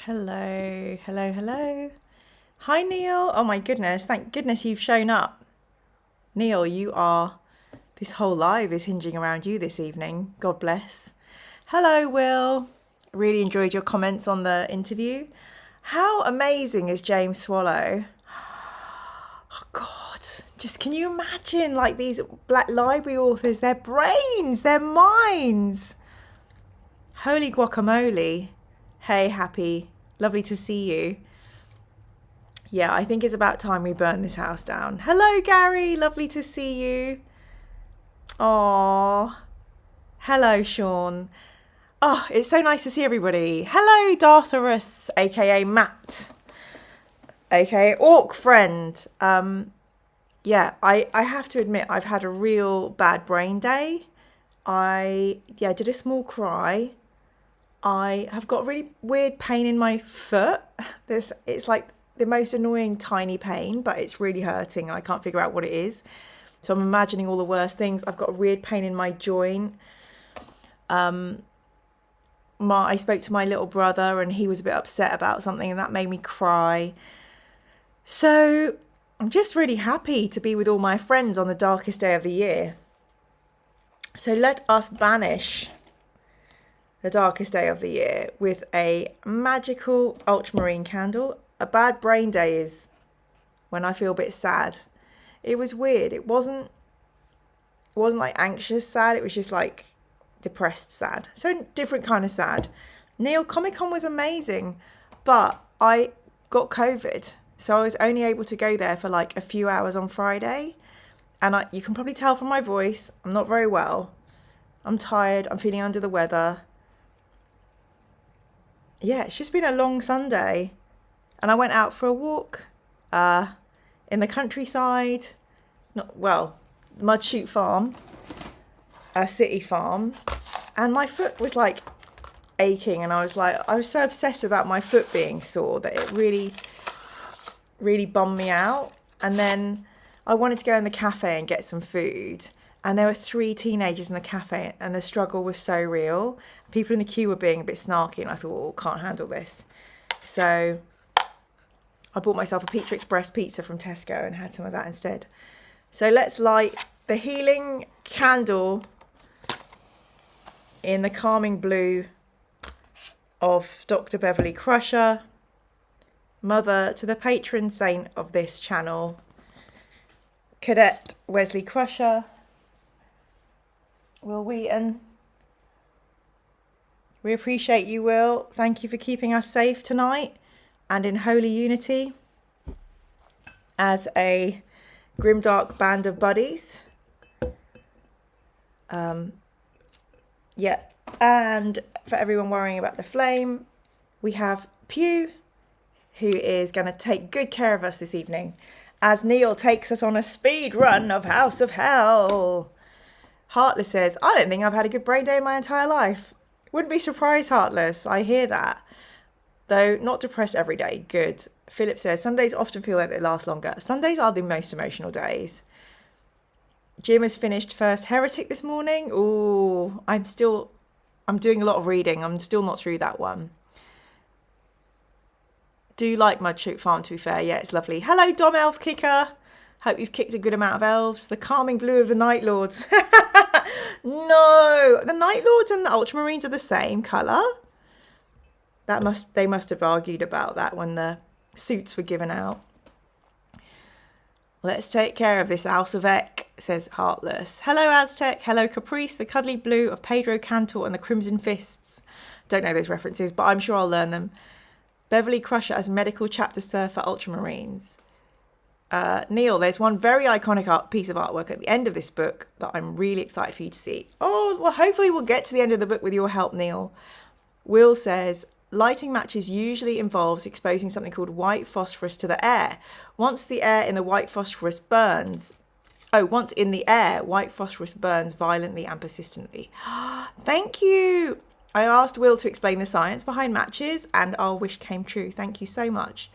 Hello, hello, hello. Hi, Neil. Oh my goodness, thank goodness you've shown up. Neil, this whole live is hinging around you this evening. God bless. Hello, Will. Really enjoyed your comments on the interview. How amazing is James Swallow? Oh God, just can you imagine like these Black Library authors, their brains, their minds. Holy guacamole. Hey, Happy. Lovely to see you. Yeah, I think it's about time we burn this house down. Hello, Gary. Lovely to see you. Aww. Hello, Sean. Oh, it's so nice to see everybody. Hello, Dartharus, aka Matt, aka Orc Friend. Yeah, I have to admit I've had a real bad brain day. I did a small cry. I have got really weird pain in my foot. It's like the most annoying tiny pain, but it's really hurting and I can't figure out what it is. So I'm imagining all the worst things. I've got a weird pain in my joint. I spoke to my little brother and he was a bit upset about something and that made me cry. So I'm just really happy to be with all my friends on the darkest day of the year. So let us banish the darkest day of the year with a magical ultramarine candle. A bad brain day is when I feel a bit sad. It was weird. It wasn't like anxious sad. It was just like depressed sad. So different kind of sad. Neil, Comic-Con was amazing, but I got COVID. So I was only able to go there for like a few hours on Friday. And you can probably tell from my voice, I'm not very well. I'm tired. I'm feeling under the weather. Yeah, it's just been a long Sunday. And I went out for a walk in the countryside. Mudshoot Farm, a city farm. And my foot was like aching. And I was so obsessed about my foot being sore that it really, really bummed me out. And then I wanted to go in the cafe and get some food. And there were 3 teenagers in the cafe and the struggle was so real. People in the queue were being a bit snarky and I thought, can't handle this. So I bought myself a Pizza Express pizza from Tesco and had some of that instead. So let's light the healing candle in the calming blue of Dr. Beverly Crusher, mother to the patron saint of this channel, Cadet Wesley Crusher, Will Wheaton. We appreciate you, Will. Thank you for keeping us safe tonight and in holy unity as a grimdark band of buddies. And for everyone worrying about the flame, we have Pew, who is going to take good care of us this evening as Neil takes us on a speed run of House of Hell. Heartless says, I don't think I've had a good brain day in my entire life. Wouldn't be surprised, Heartless. I hear that. Though not depressed every day. Good. Philip says, Sundays often feel like they last longer. Sundays are the most emotional days. Jim has finished First Heretic this morning. Ooh, I'm doing a lot of reading. I'm still not through that one. Do like Mudshoot Farm, to be fair. Yeah, it's lovely. Hello, Dom Elf Kicker. Hope you've kicked a good amount of elves. The calming blue of the Night Lords. No, the Night Lords and the Ultramarines are the same colour. They must have argued about that when the suits were given out. Let's take care of this House of Eck, says Heartless. Hello, Aztec. Hello, Caprice, the cuddly blue of Pedro Cantor and the Crimson Fists. Don't know those references, but I'm sure I'll learn them. Beverly Crusher as medical chapter sir for Ultramarines. Neil, there's one very iconic piece of artwork at the end of this book that I'm really excited for you to see. Oh, well, hopefully we'll get to the end of the book with your help, Neil. Will says, lighting matches usually involves exposing something called white phosphorus to the air. Once in the air, white phosphorus burns violently and persistently. Thank you. I asked Will to explain the science behind matches and our wish came true. Thank you so much.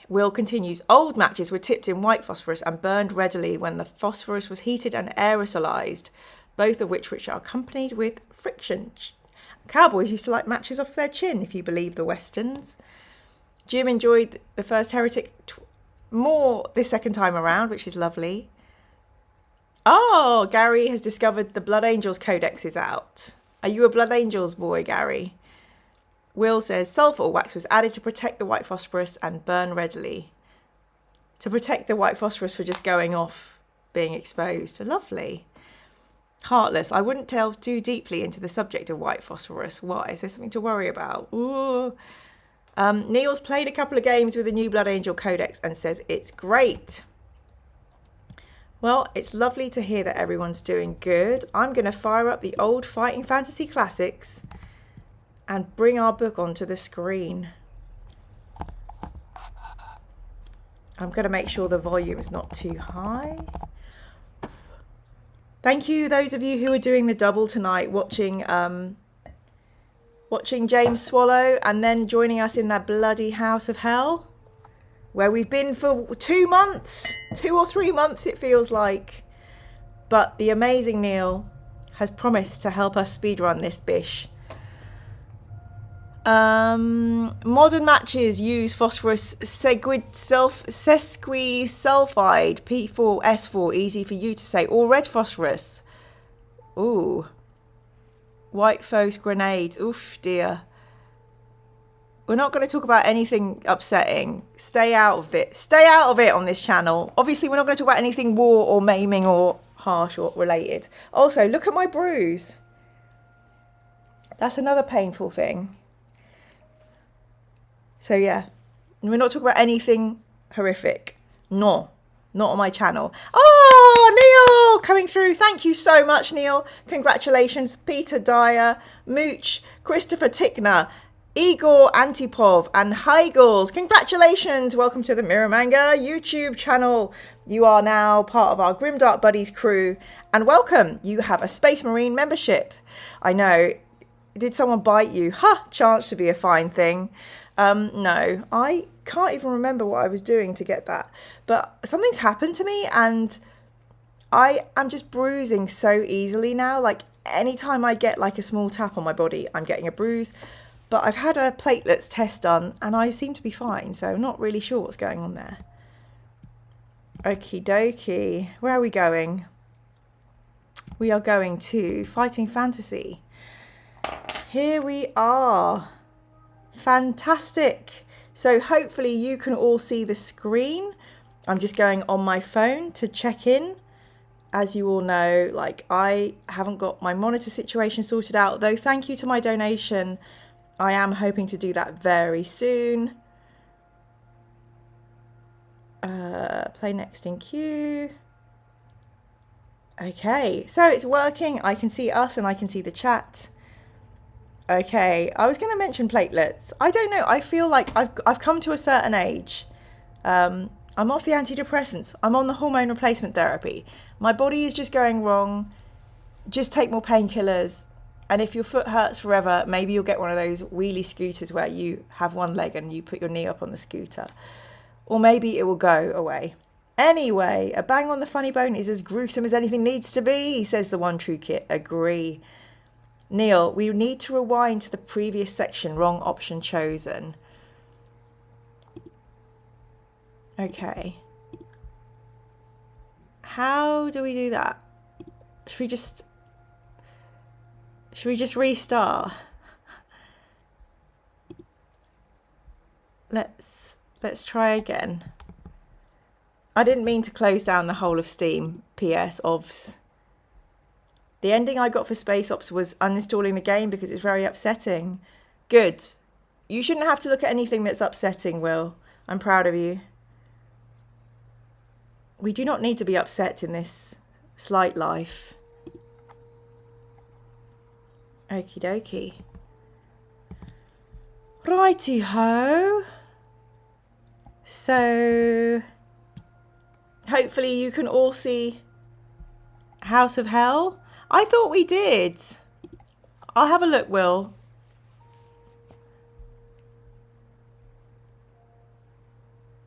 Will continues, old matches were tipped in white phosphorus and burned readily when the phosphorus was heated and aerosolized, both of which are accompanied with friction. Cowboys used to like matches off their chin, if you believe the Westerns. Jim enjoyed the first Heretic more this second time around, which is lovely. Oh, Gary has discovered the Blood Angels Codex is out. Are you a Blood Angels boy, Gary? Will says, sulfur wax was added to protect the white phosphorus and burn readily. To protect the white phosphorus for just going off, being exposed. Lovely. Heartless, I wouldn't delve too deeply into the subject of white phosphorus. Why? Is there something to worry about? Ooh. Neil's played a couple of games with the new Blood Angel Codex and says it's great. Well, it's lovely to hear that everyone's doing good. I'm going to fire up the old Fighting Fantasy Classics and bring our book onto the screen. I'm going to make sure the volume is not too high. Thank you, those of you who are doing the double tonight, watching James Swallow and then joining us in that bloody house of hell, where we've been for 2 months, 2 or 3 months it feels like. But the amazing Neil has promised to help us speedrun this bish. Modern matches use phosphorus sesquisulfide P4S4, easy for you to say, or red phosphorus. Ooh. White phos grenades. Oof, dear. We're not going to talk about anything upsetting. Stay out of it. Stay out of it on this channel. Obviously, we're not going to talk about anything war or maiming or harsh or related. Also, look at my bruise. That's another painful thing. So yeah, we're not talking about anything horrific. No, not on my channel. Oh, Neil coming through. Thank you so much, Neil. Congratulations. Peter Dyer, Mooch, Christopher Tickner, Igor Antipov and Heigels. Congratulations. Welcome to the Mirror Manga YouTube channel. You are now part of our Grimdark Buddies crew. And welcome. You have a Space Marine membership. I know. Did someone bite you? Ha! Chance to be a fine thing. No, I can't even remember what I was doing to get that. But something's happened to me and I am just bruising so easily now. Like anytime I get like a small tap on my body, I'm getting a bruise. But I've had a platelets test done and I seem to be fine. So I'm not really sure what's going on there. Okie dokie. Where are we going? We are going to Fighting Fantasy. Here we are. Fantastic. So hopefully you can all see the screen. I'm just going on my phone to check in. As you all know, like I haven't got my monitor situation sorted out, though thank you to my donation. I am hoping to do that very soon. Play next in queue. Okay, so it's working. I can see us and I can see the chat. Okay, I was going to mention platelets. I don't know. I feel like I've come to a certain age. I'm off the antidepressants. I'm on the hormone replacement therapy. My body is just going wrong. Just take more painkillers. And if your foot hurts forever, maybe you'll get one of those wheelie scooters where you have one leg and you put your knee up on the scooter. Or maybe it will go away. Anyway, a bang on the funny bone is as gruesome as anything needs to be, says the one true kit. Agree. Neil, we need to rewind to the previous section. Wrong option chosen. Okay. How do we do that? Should we just restart? Let's try again. I didn't mean to close down the whole of Steam. PS OVS. The ending I got for Space Ops was uninstalling the game because it was very upsetting. Good. You shouldn't have to look at anything that's upsetting, Will. I'm proud of you. We do not need to be upset in this slight life. Okie dokie. Righty-ho. So, hopefully you can all see House of Hell. I thought we did. I'll have a look, Will.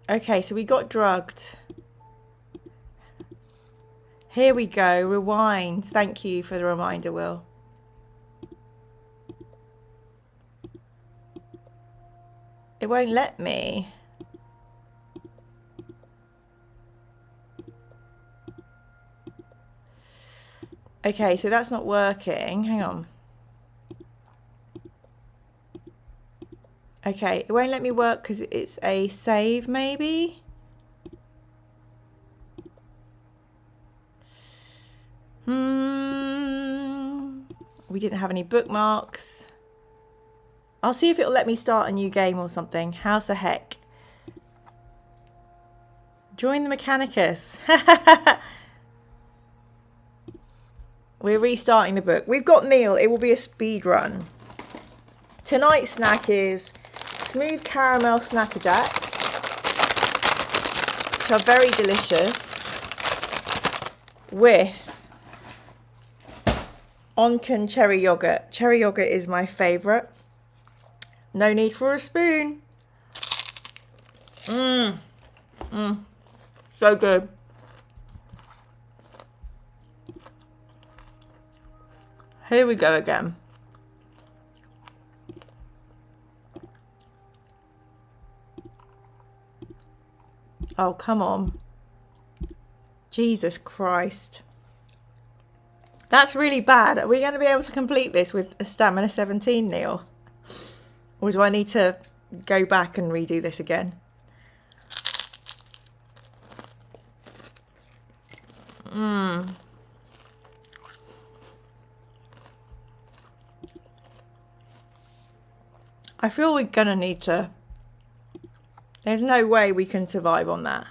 Okay, so we got drugged. Here we go. Rewind. Thank you for the reminder, Will. It won't let me. Okay, so that's not working. Hang on. Okay, it won't let me work because it's a save, maybe? We didn't have any bookmarks. I'll see if it'll let me start a new game or something. How's the heck? Join the Mechanicus. We're restarting the book. We've got Neil. It will be a speed run. Tonight's snack is smooth caramel Snacker Jacks, which are very delicious, with Onken cherry yogurt. Cherry yogurt is my favourite. No need for a spoon. So good. Here we go again. Oh, come on. Jesus Christ. That's really bad. Are we going to be able to complete this with a stamina 17, Neil? Or do I need to go back and redo this again? I feel we're going to need to... There's no way we can survive on that.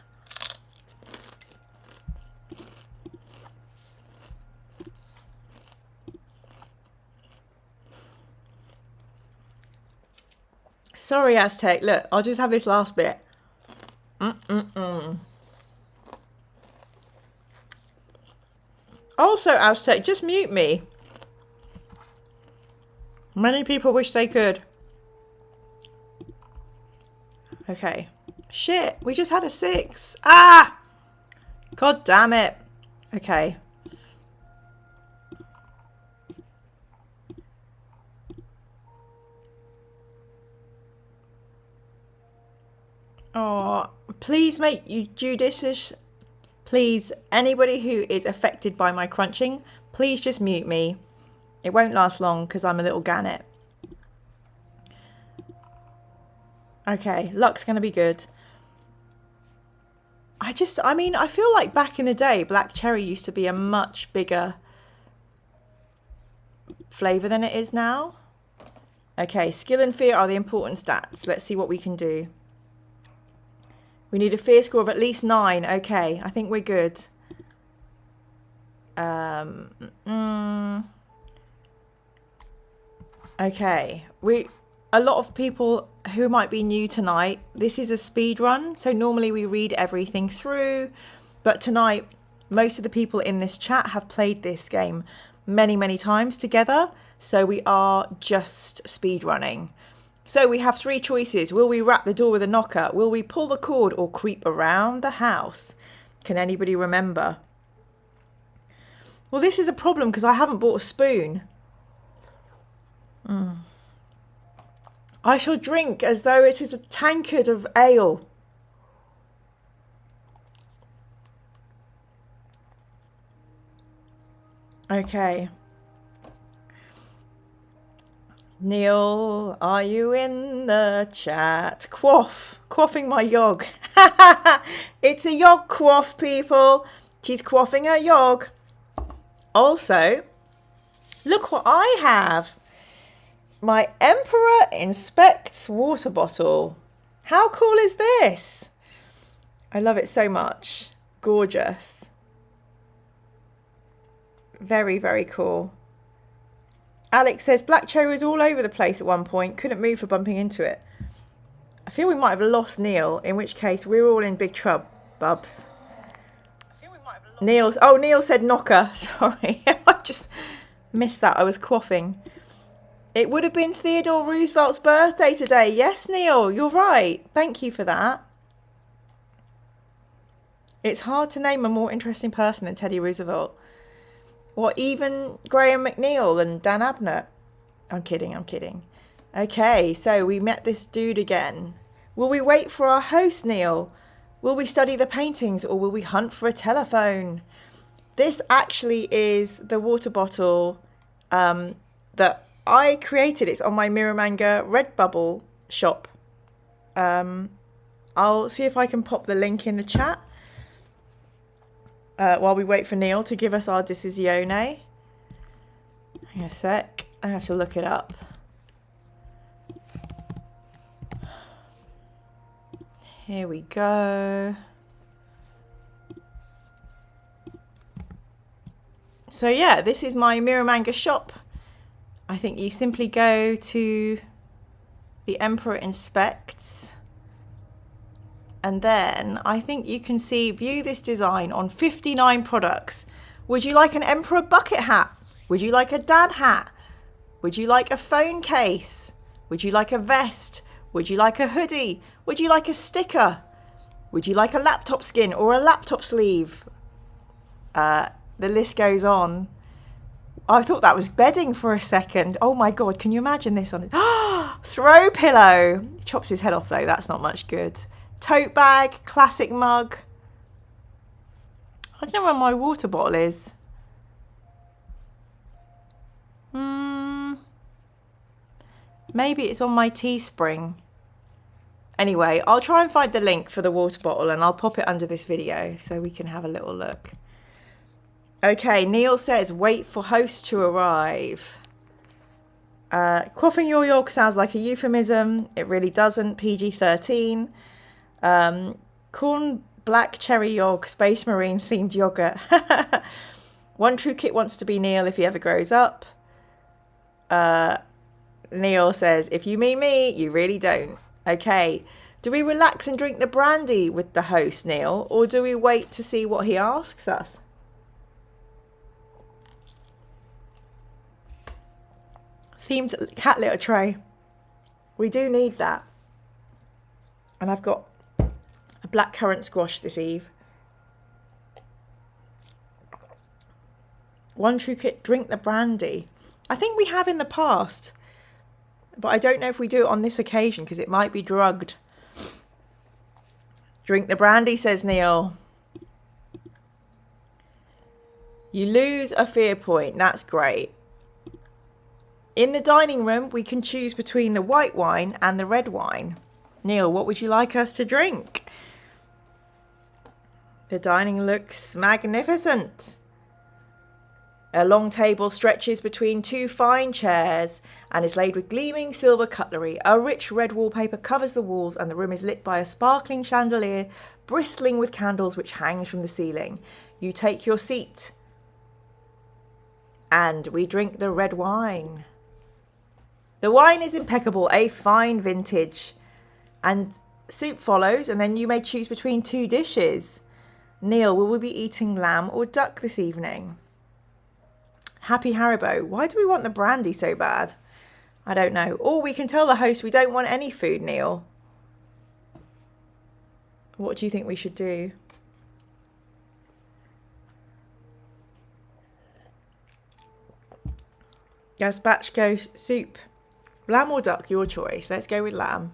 Sorry, Aztec. Look, I'll just have this last bit. Also, Aztec, just mute me. Many people wish they could. Okay. Shit, we just had a 6. Ah! God damn it. Okay. Oh, please make you judicious. Please, anybody who is affected by my crunching, please just mute me. It won't last long because I'm a little gannet. Okay, luck's going to be good. I mean, I feel like back in the day, black cherry used to be a much bigger flavour than it is now. Okay, skill and fear are the important stats. Let's see what we can do. We need a fear score of at least 9. Okay, I think we're good. Okay, a lot of people who might be new tonight, this is a speed run, so normally we read everything through, but tonight most of the people in this chat have played this game many times together, so we are just speed running. So we have 3 choices. Will we wrap the door with a knocker? Will we pull the cord or creep around the house? Can anybody remember? Well, this is a problem because I haven't bought a spoon. I shall drink as though it is a tankard of ale. Okay. Neil, are you in the chat? Quaffing my yog. It's a yog quaff, people. She's quaffing her yog. Also, look what I have. My Emperor Inspects water bottle. How cool is this? I love it so much. Gorgeous. Very cool. Alex says black cherry was all over the place at one point. Couldn't move for bumping into it. I feel we might have lost Neil, in which case we're all in big trouble, Bubs. Neil said knocker. Sorry, I just missed that. I was quaffing. It would have been Theodore Roosevelt's birthday today. Yes, Neil, you're right. Thank you for that. It's hard to name a more interesting person than Teddy Roosevelt. Or even Graham McNeil and Dan Abnett. I'm kidding. Okay, so we met this dude again. Will we wait for our host, Neil? Will we study the paintings or will we hunt for a telephone? This actually is the water bottle that I created. It's on my Miramanga Redbubble shop. I'll see if I can pop the link in the chat while we wait for Neil to give us our decisione. Hang on a sec. I have to look it up. Here we go. So yeah, this is my Miramanga shop. I think you simply go to the Emperor Inspects. And then I think you can see, view this design on 59 products. Would you like an Emperor bucket hat? Would you like a dad hat? Would you like a phone case? Would you like a vest? Would you like a hoodie? Would you like a sticker? Would you like a laptop skin or a laptop sleeve? The list goes on. I thought that was bedding for a second. Oh my God, can you imagine this on it? Throw pillow. Chops his head off though, that's not much good. Tote bag, classic mug. I don't know where my water bottle is. Maybe it's on my Teespring. Anyway, I'll try and find the link for the water bottle and I'll pop it under this video so we can have a little look. Okay, Neil says, wait for host to arrive. Quaffing your yolk sounds like a euphemism. It really doesn't. PG-13. Corn black cherry yolk, space marine themed yogurt. One True Kit wants to be Neil if he ever grows up. Neil says, if you mean me, you really don't. Okay. Do we relax and drink the brandy with the host, Neil, or do we wait to see what he asks us? Themed cat litter tray. We do need that. And I've got a blackcurrant squash this eve. One True Kit, drink the brandy. I think we have in the past, but I don't know if we do it on this occasion because it might be drugged. Drink the brandy, says Neil. You lose a fear point. That's great. In the dining room, we can choose between the white wine and the red wine. Neil, what would you like us to drink? The dining looks magnificent. A long table stretches between two fine chairs and is laid with gleaming silver cutlery. A rich red wallpaper covers the walls and the room is lit by a sparkling chandelier bristling with candles which hangs from the ceiling. You take your seat and we drink the red wine. The wine is impeccable, a fine vintage. And soup follows, and then you may choose between two dishes. Neil, will we be eating lamb or duck this evening? Happy Haribo, why do we want the brandy so bad? I don't know. Or we can tell the host we don't want any food, Neil. What do you think we should do? Gazpacho soup. Lamb or duck, your choice. Let's go with lamb.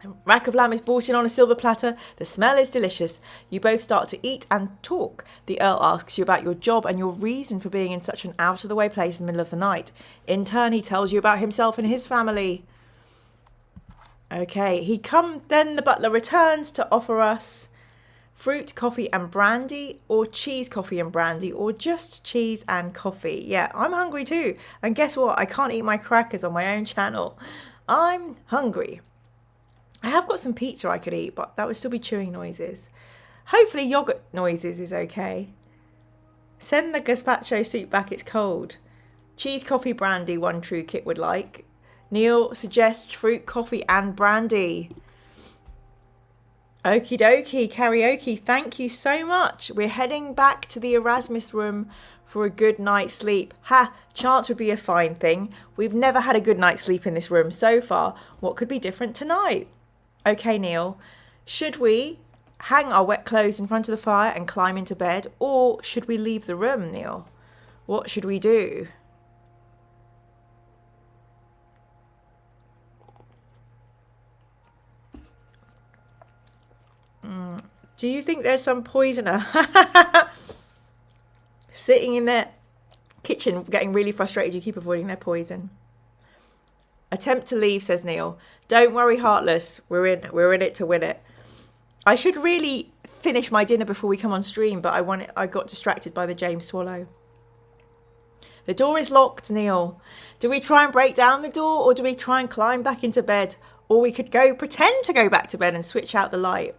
A rack of lamb is brought in on a silver platter. The smell is delicious. You both start to eat and talk. The Earl asks you about your job and your reason for being in such an out-of-the-way place in the middle of the night. In turn, he tells you about himself and his family. Okay, then the butler returns to offer us fruit, coffee and brandy, or cheese, coffee and brandy, or just cheese and coffee. Yeah, I'm hungry too. And guess what? I can't eat my crackers on my own channel. I'm hungry. I have got some pizza I could eat, but that would still be chewing noises. Hopefully yogurt noises is okay. Send the gazpacho soup back, it's cold. Cheese, coffee, brandy, One True Kit would like. Neil suggests fruit, coffee and brandy. Okie dokie, karaoke, thank you so much. We're heading back to the Erasmus room for a good night's sleep. Ha, chance would be a fine thing. We've never had a good night's sleep in this room so far. What could be different tonight? Okay, Neil, should we hang our wet clothes in front of the fire and climb into bed, or should we leave the room, Neil? What should we do? Do you think there's some poisoner sitting in their kitchen getting really frustrated? You keep avoiding their poison. Attempt to leave, says Neil. Don't worry, Heartless. We're in it to win it. I should really finish my dinner before we come on stream, but I got distracted by the James Swallow. The door is locked, Neil. Do we try and break down the door, or do we try and climb back into bed? Or we could pretend to go back to bed and switch out the light.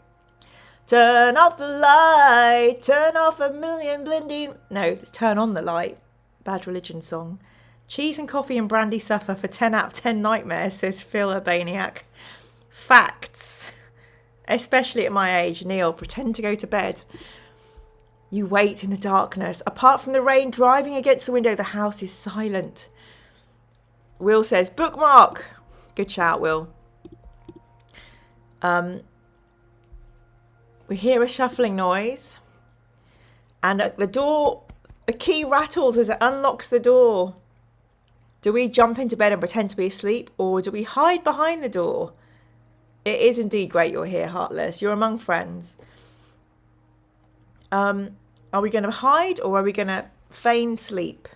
Turn off the light, turn off a million blinding... No, it's turn on the light. Bad Religion song. Cheese and coffee and brandy suffer for 10 out of 10 nightmares, says Phil Urbaniak. Facts. Especially at my age. Neil, pretend to go to bed. You wait in the darkness. Apart from the rain driving against the window, the house is silent. Will says, bookmark. Good shout, Will. We hear a shuffling noise. And at the door, a key rattles as it unlocks the door. Do we jump into bed and pretend to be asleep, or do we hide behind the door? It is indeed great you're here, Heartless. You're among friends. Are we going to hide, or are we going to feign sleep?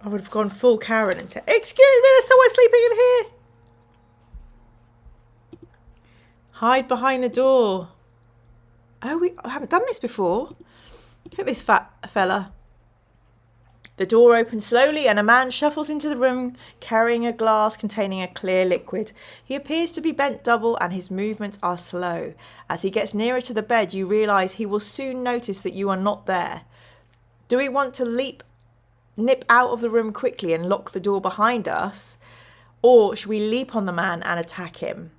I would have gone full Karen and said, excuse me, there's someone sleeping in here. Hide behind the door. Oh, I haven't done this before. Look at this fat fella. The door opens slowly and a man shuffles into the room carrying a glass containing a clear liquid. He appears to be bent double and his movements are slow. As he gets nearer to the bed, you realise he will soon notice that you are not there. Do we want to nip out of the room quickly and lock the door behind us? Or should we leap on the man and attack him?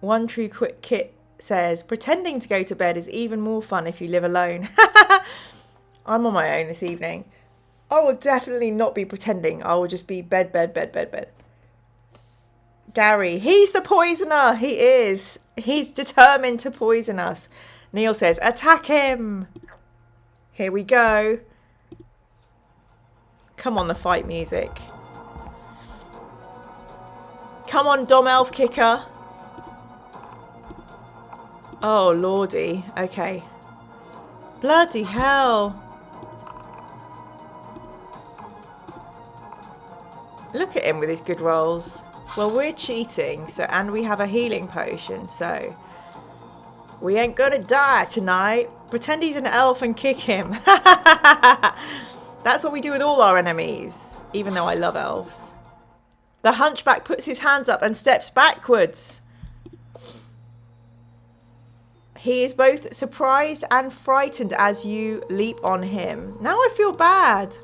One True Quick Kit says, pretending to go to bed is even more fun if you live alone. I'm on my own this evening. I will definitely not be pretending. I will just be bed. Gary, he's the poisoner. He is. He's determined to poison us. Neil says, attack him. Here we go. Come on, the fight music. Come on, Dom Elf Kicker. Oh, lordy. Okay. Bloody hell. Look at him with his good rolls. Well, we're cheating, and we have a healing potion, so we ain't gonna die tonight. Pretend he's an elf and kick him. That's what we do with all our enemies, even though I love elves. The hunchback puts his hands up and steps backwards. He is both surprised and frightened as you leap on him. Now I feel bad.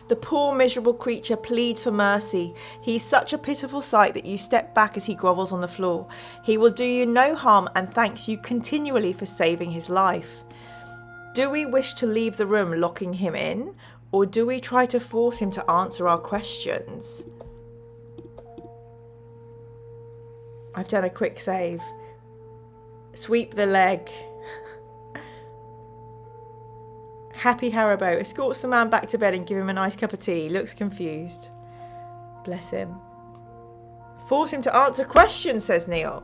The poor miserable creature pleads for mercy. He is such a pitiful sight that you step back as he grovels on the floor. He will do you no harm and thanks you continually for saving his life. Do we wish to leave the room locking him in, or do we try to force him to answer our questions? I've done a quick save. Sweep the leg. Happy Haribo escorts the man back to bed and give him a nice cup of tea. Looks confused. Bless him. Force him to answer questions, says Neil.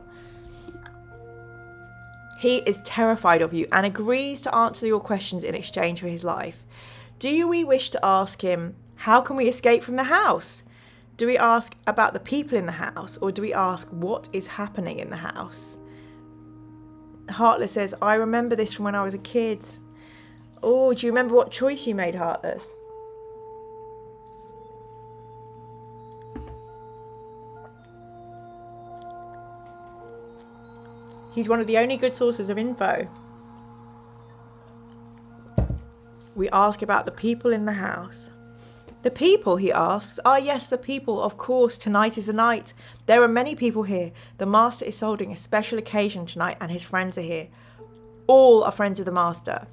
He is terrified of you and agrees to answer your questions in exchange for his life. Do we wish to ask him, how can we escape from the house? Do we ask about the people in the house, or do we ask what is happening in the house? Heartless says, I remember this from when I was a kid. Oh, do you remember what choice you made, Heartless? He's one of the only good sources of info. We ask about the people in the house. The people, he asks. Ah, yes, the people. Of course, tonight is the night. There are many people here. The Master is holding a special occasion tonight and his friends are here. All are friends of the Master.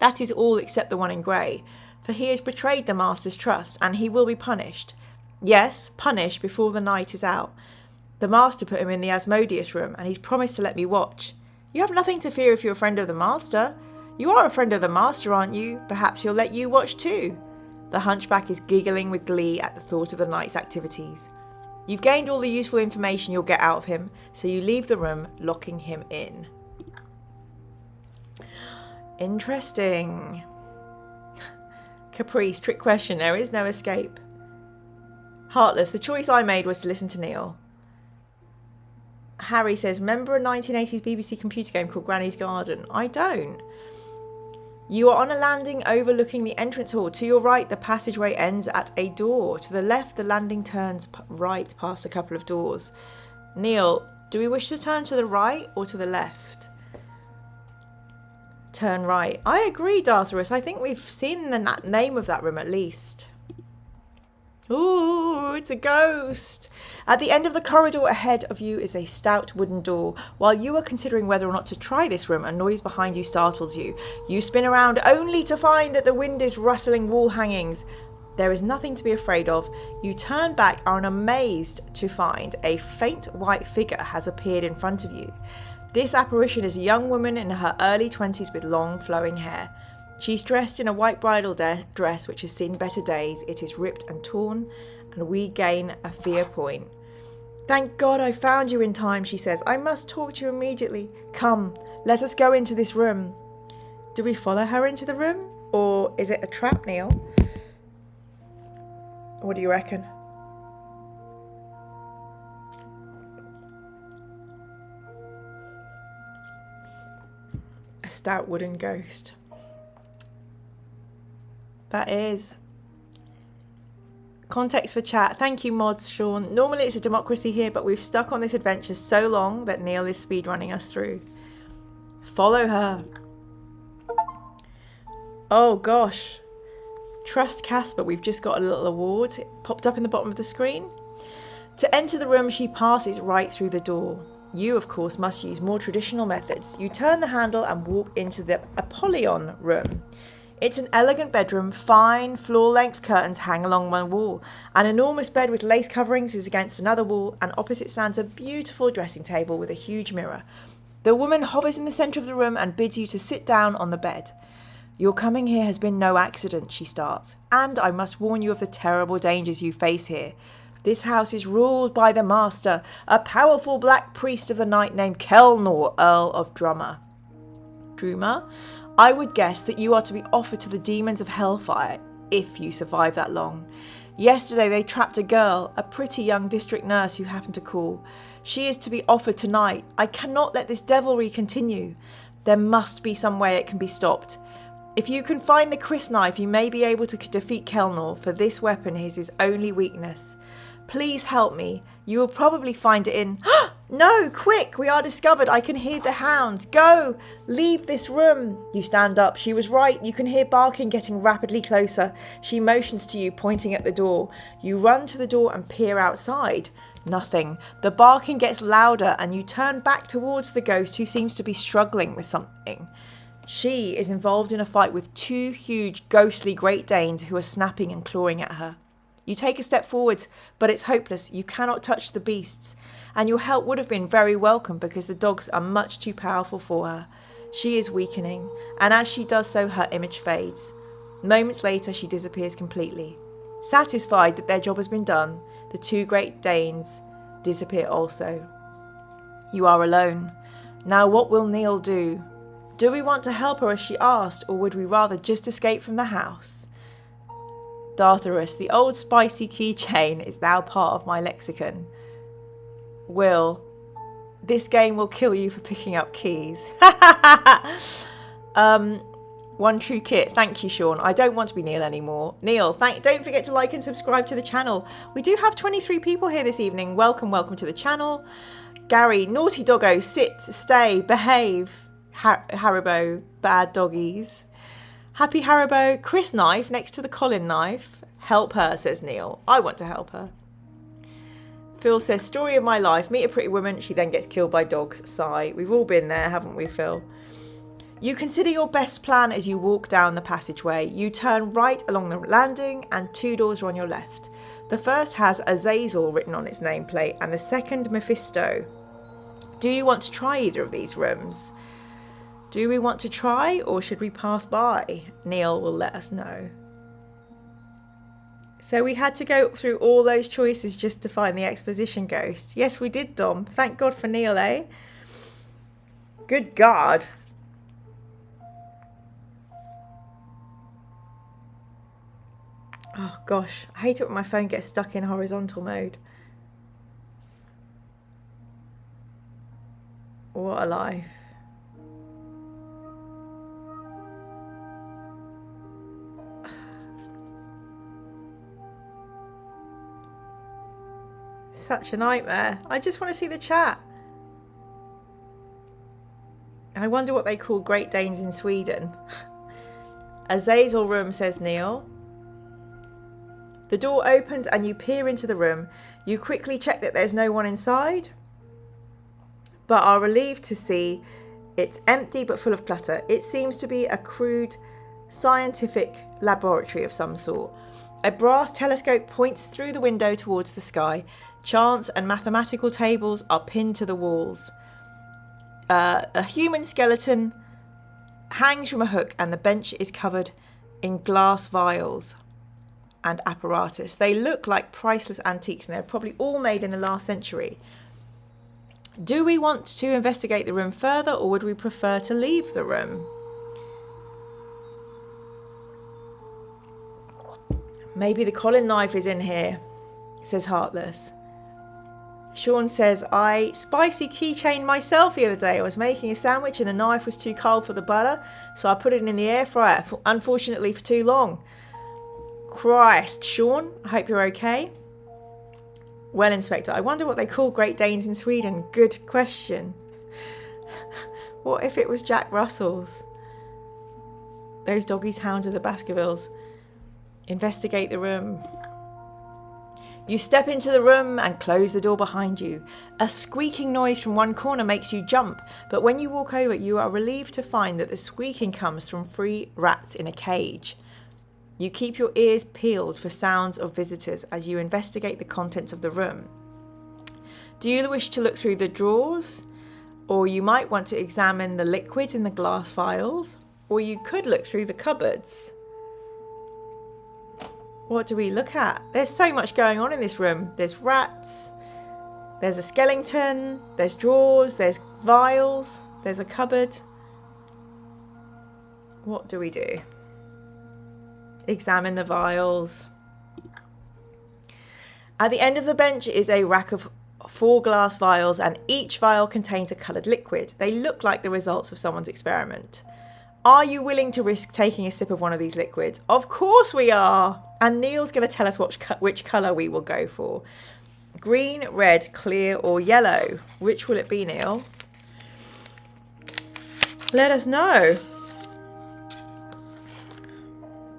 That is all except the one in grey, for he has betrayed the Master's trust and he will be punished. Yes, punished before the night is out. The Master put him in the Asmodeus room and he's promised to let me watch. You have nothing to fear if you're a friend of the Master. You are a friend of the Master, aren't you? Perhaps he'll let you watch too. The hunchback is giggling with glee at the thought of the night's activities. You've gained all the useful information you'll get out of him, so you leave the room, locking him in. Interesting. Caprice, trick question, there is no escape. Heartless, the choice I made was to listen to Neil. Harry says, remember a 1980s BBC computer game called Granny's Garden? I don't. You are on a landing overlooking the entrance hall. To your right, the passageway ends at a door. To the left, the landing turns right past a couple of doors. Neil, do we wish to turn to the right or to the left? Turn right. I agree, Dartharus. I think we've seen the name of that room at least. Ooh, it's a ghost. At the end of the corridor ahead of you is a stout wooden door. While you are considering whether or not to try this room, a noise behind you startles you. You spin around only to find that the wind is rustling wall hangings. There is nothing to be afraid of. You turn back and are amazed to find a faint white figure has appeared in front of you. This apparition is a young woman in her early 20s with long flowing hair. She's dressed in a white bridal dress which has seen better days. It is ripped and torn, and we gain a fear point. Thank God I found you in time, she says. I must talk to you immediately. Come, let us go into this room. Do we follow her into the room? Or is it a trap, Neil? What do you reckon? A stout wooden ghost. That is. Context for chat. Thank you, mods, Sean. Normally it's a democracy here, but we've stuck on this adventure so long that Neil is speedrunning us through. Follow her. Oh, gosh. Trust Casper. We've just got a little award. It popped up in the bottom of the screen. To enter the room, she passes right through the door. You, of course, must use more traditional methods. You turn the handle and walk into the Apollyon room. It's an elegant bedroom. Fine floor-length curtains hang along one wall. An enormous bed with lace coverings is against another wall, and opposite stands a beautiful dressing table with a huge mirror. The woman hovers in the centre of the room and bids you to sit down on the bed. Your coming here has been no accident, she starts, and I must warn you of the terrible dangers you face here. This house is ruled by the Master, a powerful black priest of the night named Kelnor, Earl of Drummer. I would guess that you are to be offered to the demons of hellfire if you survive that long. Yesterday they trapped a girl, a pretty young district nurse who happened to call. She is to be offered tonight. I cannot let this devilry continue. There must be some way it can be stopped. If you can find the Chris knife, you may be able to defeat Kelnor, for this weapon is his only weakness. Please help me. You will probably find it in... No, quick, we are discovered. I can hear the hound. Go, leave this room. You stand up. She was right. You can hear barking getting rapidly closer. She motions to you, pointing at the door. You run to the door and peer outside. Nothing. The barking gets louder and you turn back towards the ghost, who seems to be struggling with something. She is involved in a fight with two huge ghostly Great Danes who are snapping and clawing at her. You take a step forwards, but it's hopeless. You cannot touch the beasts. And your help would have been very welcome because the dogs are much too powerful for her. She is weakening, and as she does so, her image fades. Moments later, she disappears completely. Satisfied that their job has been done, the two Great Danes disappear also. You are alone. Now what will Neil do? Do we want to help her as she asked, or would we rather just escape from the house? Dartharus, the old spicy keychain is now part of my lexicon. Will, this game will kill you for picking up keys. One true kit. Thank you, Sean. I don't want to be Neil anymore. Neil, don't forget to like and subscribe to the channel. We do have 23 people here this evening. Welcome to the channel. Gary, naughty doggo, sit, stay, behave. Haribo, bad doggies. Happy Haribo, Chris knife next to the Colin knife. Help her, says Neil. I want to help her. Phil says, story of my life. Meet a pretty woman, she then gets killed by dogs. Sigh. We've all been there, haven't we, Phil? You consider your best plan as you walk down the passageway. You turn right along the landing and two doors are on your left. The first has Azazel written on its nameplate and the second Mephisto. Do you want to try either of these rooms? Do we want to try or should we pass by? Neil will let us know. So we had to go through all those choices just to find the exposition ghost. Yes, we did, Dom. Thank God for Neil, eh? Good God. Oh gosh, I hate it when my phone gets stuck in horizontal mode. What a life. Such a nightmare. I just want to see the chat. I wonder what they call Great Danes in Sweden. A Zazel room, says Neil. The door opens and you peer into the room. You quickly check that there's no one inside, but are relieved to see it's empty but full of clutter. It seems to be a crude scientific laboratory of some sort. A brass telescope points through the window towards the sky. Charts and mathematical tables are pinned to the walls. A human skeleton hangs from a hook and the bench is covered in glass vials and apparatus. They look like priceless antiques and they're probably all made in the last century. Do we want to investigate the room further, or would we prefer to leave the room? Maybe the Colin knife is in here, says Heartless. Sean says, I spicy keychain myself the other day. I was making a sandwich and the knife was too cold for the butter, so I put it in the air fryer, unfortunately for too long. Christ, Sean, I hope you're okay. Well, Inspector, I wonder what they call Great Danes in Sweden. Good question. What if it was Jack Russell's? Those doggies hounded the Baskervilles. Investigate the room. You step into the room and close the door behind you. A squeaking noise from one corner makes you jump, but when you walk over, you are relieved to find that the squeaking comes from 3 rats in a cage. You keep your ears peeled for sounds of visitors as you investigate the contents of the room. Do you wish to look through the drawers? Or you might want to examine the liquids in the glass vials? Or you could look through the cupboards. What do we look at? There's so much going on in this room. There's rats, there's a skeleton, there's drawers, there's vials, there's a cupboard. What do we do? Examine the vials. At the end of the bench is a rack of 4 glass vials, and each vial contains a coloured liquid. They look like the results of someone's experiment. Are you willing to risk taking a sip of one of these liquids? Of course we are! And Neil's going to tell us which colour we will go for. Green, red, clear or yellow. Which will it be, Neil? Let us know.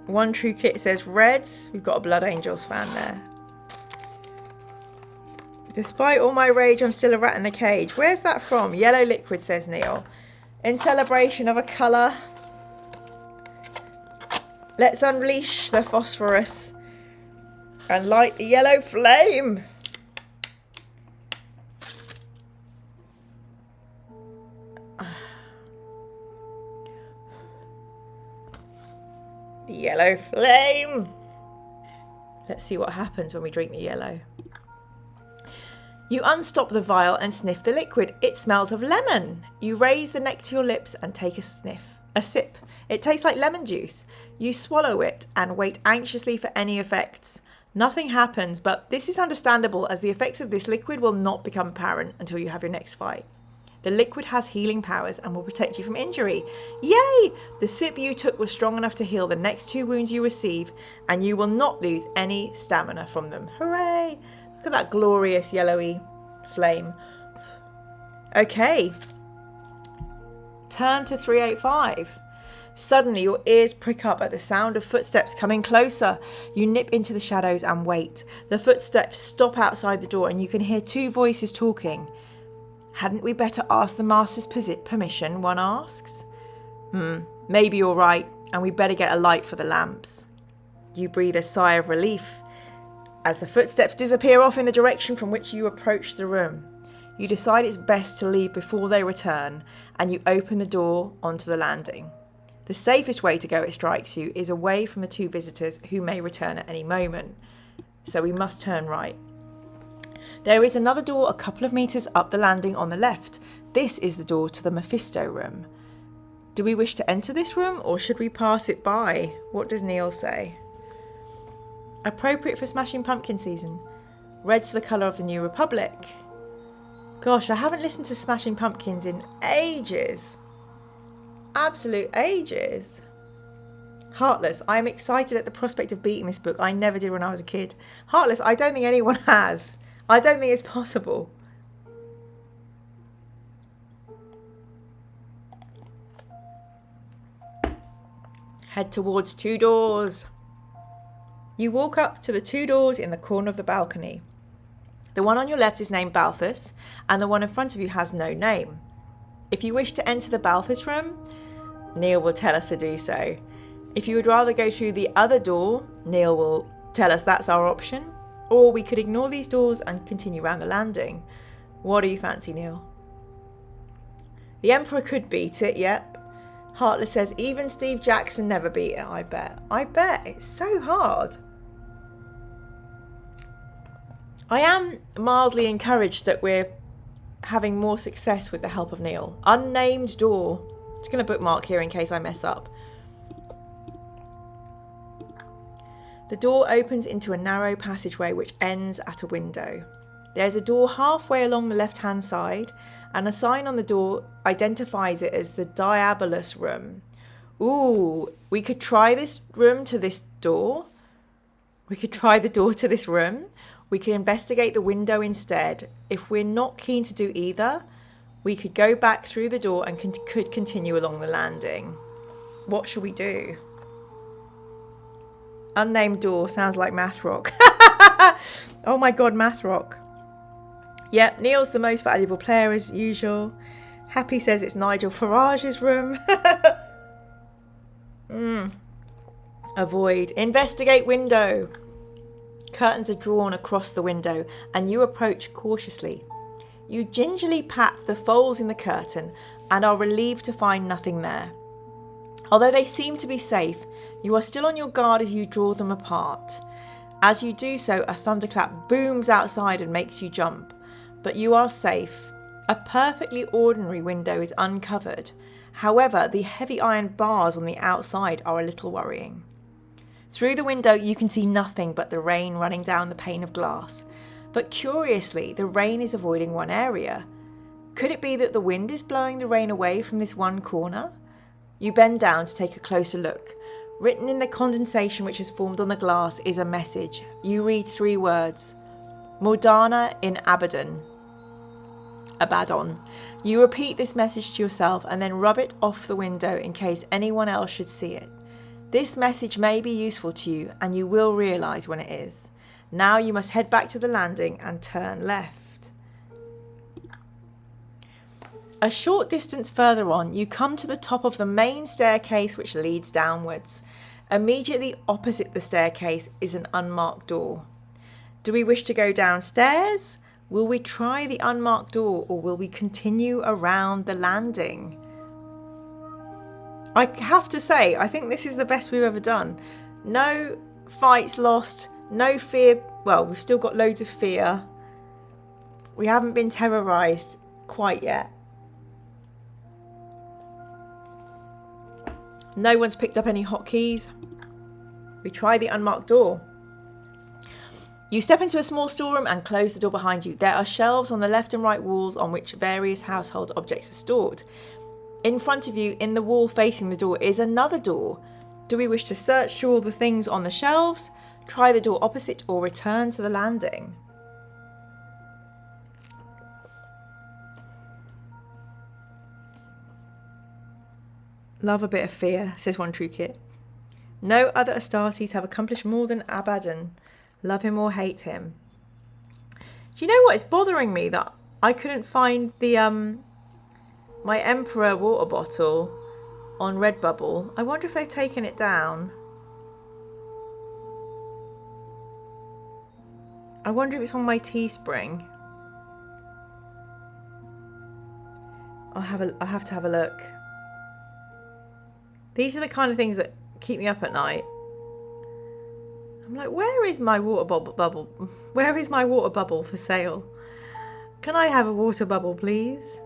One True Kit says red. We've got a Blood Angels fan there. Despite all my rage, I'm still a rat in the cage. Where's that from? Yellow liquid, says Neil. In celebration of a colour, let's unleash the phosphorus and light the yellow flame. The yellow flame. Let's see what happens when we drink the yellow. You unstop the vial and sniff the liquid. It smells of lemon. You raise the neck to your lips and take a sip. It tastes like lemon juice. You swallow it and wait anxiously for any effects. Nothing happens, but this is understandable as the effects of this liquid will not become apparent until you have your next fight. The liquid has healing powers and will protect you from injury. Yay! The sip you took was strong enough to heal the next 2 wounds you receive, and you will not lose any stamina from them. Hooray! Look at that glorious yellowy flame. Okay. Turn to 385. Suddenly your ears prick up at the sound of footsteps coming closer. You nip into the shadows and wait. The footsteps stop outside the door and you can hear 2 voices talking. Hadn't we better ask the master's permission? One asks. Maybe you're right, and we better get a light for the lamps. You breathe a sigh of relief as the footsteps disappear off in the direction from which you approach the room. You decide it's best to leave before they return, and you open the door onto the landing. The safest way to go, it strikes you, is away from the two visitors who may return at any moment. So we must turn right. There is another door a couple of metres up the landing on the left. This is the door to the Mephisto room. Do we wish to enter this room or should we pass it by? What does Neil say? Appropriate for Smashing Pumpkin season. Red's the colour of the New Republic. Gosh, I haven't listened to Smashing Pumpkins in ages. Absolute ages. Heartless. I am excited at the prospect of beating this book. I never did when I was a kid. Heartless. I don't think anyone has. I don't think it's possible. Head towards two doors. You walk up to the two doors in the corner of the balcony. The one on your left is named Balthus, and the one in front of you has no name. If you wish to enter the Balthus room, Neil will tell us to do so. If you would rather go through the other door, Neil will tell us that's our option, or we could ignore these doors and continue around the landing. What do you fancy, Neil? The Emperor could beat it, yep. Heartless says even Steve Jackson never beat it, I bet. I bet. It's so hard. I am mildly encouraged that we're having more success with the help of Neil. Unnamed door. Just going to bookmark here in case I mess up. The door opens into a narrow passageway which ends at a window. There's a door halfway along the left-hand side, and a sign on the door identifies it as the Diabolus room. Ooh, we could try this room to this door. We could try the door to this room. We could investigate the window instead. If we're not keen to do either, we could go back through the door and could continue along the landing. What should we do? Unnamed door sounds like math rock. Oh my god, math rock. Yep, Neil's the most valuable player as usual. Happy says it's Nigel Farage's room. Avoid. Investigate window. Curtains are drawn across the window and you approach cautiously. You gingerly pat the folds in the curtain and are relieved to find nothing there. Although they seem to be safe, you are still on your guard as you draw them apart. As you do so, a thunderclap booms outside and makes you jump. But you are safe. A perfectly ordinary window is uncovered. However, the heavy iron bars on the outside are a little worrying. Through the window you can see nothing but the rain running down the pane of glass. But curiously, the rain is avoiding one area. Could it be that the wind is blowing the rain away from this one corner? You bend down to take a closer look. Written in the condensation which has formed on the glass is a message. You read 3 words. Mordana in Abaddon. You repeat this message to yourself and then rub it off the window in case anyone else should see it. This message may be useful to you and you will realise when it is. Now you must head back to the landing and turn left. A short distance further on, you come to the top of the main staircase which leads downwards. Immediately opposite the staircase is an unmarked door. Do we wish to go downstairs? Will we try the unmarked door or will we continue around the landing? I have to say, I think this is the best we've ever done. No fights lost, no fear. Well, we've still got loads of fear. We haven't been terrorised quite yet. No one's picked up any hotkeys. We try the unmarked door. You step into a small storeroom and close the door behind you. There are shelves on the left and right walls on which various household objects are stored. In front of you, in the wall facing the door, is another door. Do we wish to search through all the things on the shelves, try the door opposite, or return to the landing? Love a bit of fear, says one true kit. No other Astartes have accomplished more than Abaddon. Love him or hate him. Do you know what? It's bothering me that I couldn't find the my Emperor water bottle on Redbubble. I wonder if they've taken it down. I wonder if it's on my Teespring. I'll have to have a look. These are the kind of things that keep me up at night. I'm like, where is my water bubble? Where is my water bubble for sale? Can I have a water bubble, please?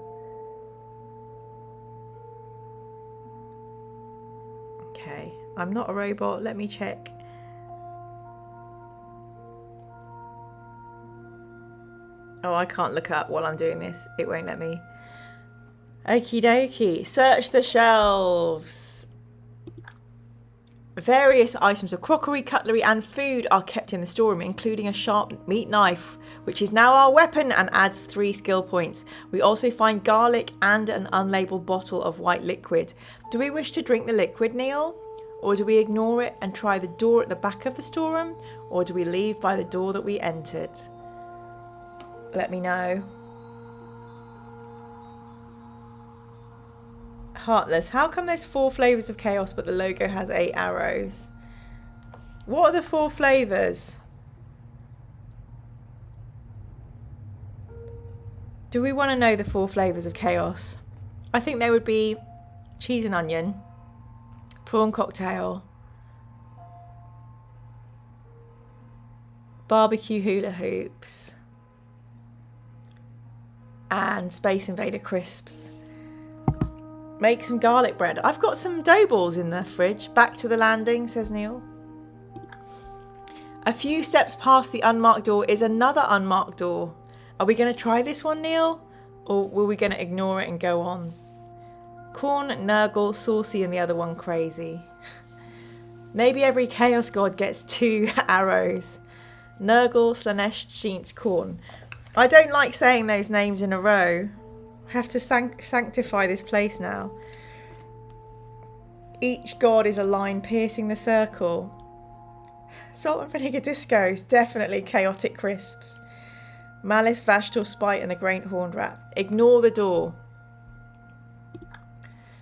Okay, I'm not a robot. Let me check. Oh, I can't look up while I'm doing this. It won't let me. Okie dokie. Search the shelves. Various items of crockery, cutlery and food are kept in the storeroom, including a sharp meat knife, which is now our weapon and adds 3 skill points. We also find garlic and an unlabeled bottle of white liquid. Do we wish to drink the liquid, Neil? Or do we ignore it and try the door at the back of the storeroom? Or do we leave by the door that we entered? Let me know. Heartless. How come there's 4 flavours of chaos but the logo has 8 arrows? What are the 4 flavours? Do we want to know the 4 flavours of chaos? I think they would be cheese and onion, prawn cocktail, barbecue hula hoops, and Space Invader crisps. Make some garlic bread. I've got some dough balls in the fridge. Back to the landing, says Neil. A few steps past the unmarked door is another unmarked door. Are we going to try this one, Neil? Or were we going to ignore it and go on? Corn, Nurgle, Saucy and the other one crazy. Maybe every Chaos God gets 2 arrows. Nurgle, Slanesh, Shinch, Corn. I don't like saying those names in a row. I have to sanctify this place now. Each god is a line piercing the circle. Salt and vinegar discos, definitely chaotic crisps. Malice, Vashtor, Spite and the Great Horned Rat. Ignore the door.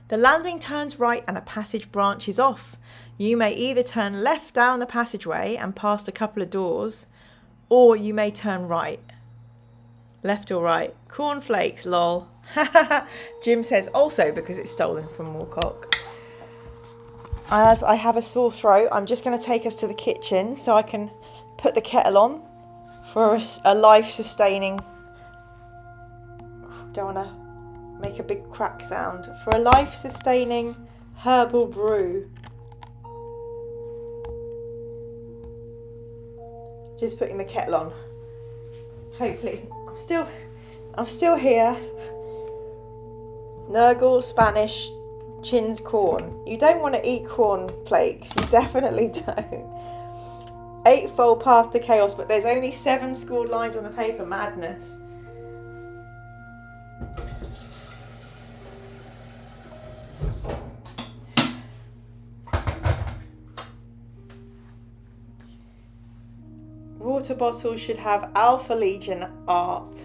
The landing turns right and a passage branches off. You may either turn left down the passageway and past a couple of doors, or you may turn right. Left or right? Cornflakes, lol. Jim says also because it's stolen from Moorcock. As I have a sore throat, I'm just going to take us to the kitchen so I can put the kettle on for a life-sustaining... Don't want to make a big crack sound. For a life-sustaining herbal brew. Just putting the kettle on. Hopefully it's... I'm still here. Nurgle, Spanish, Chins, corn. You don't want to eat corn flakes. You definitely don't. 8-fold path to chaos, but there's only 7 scored lines on the paper. Madness. Water bottles should have Alpha Legion art.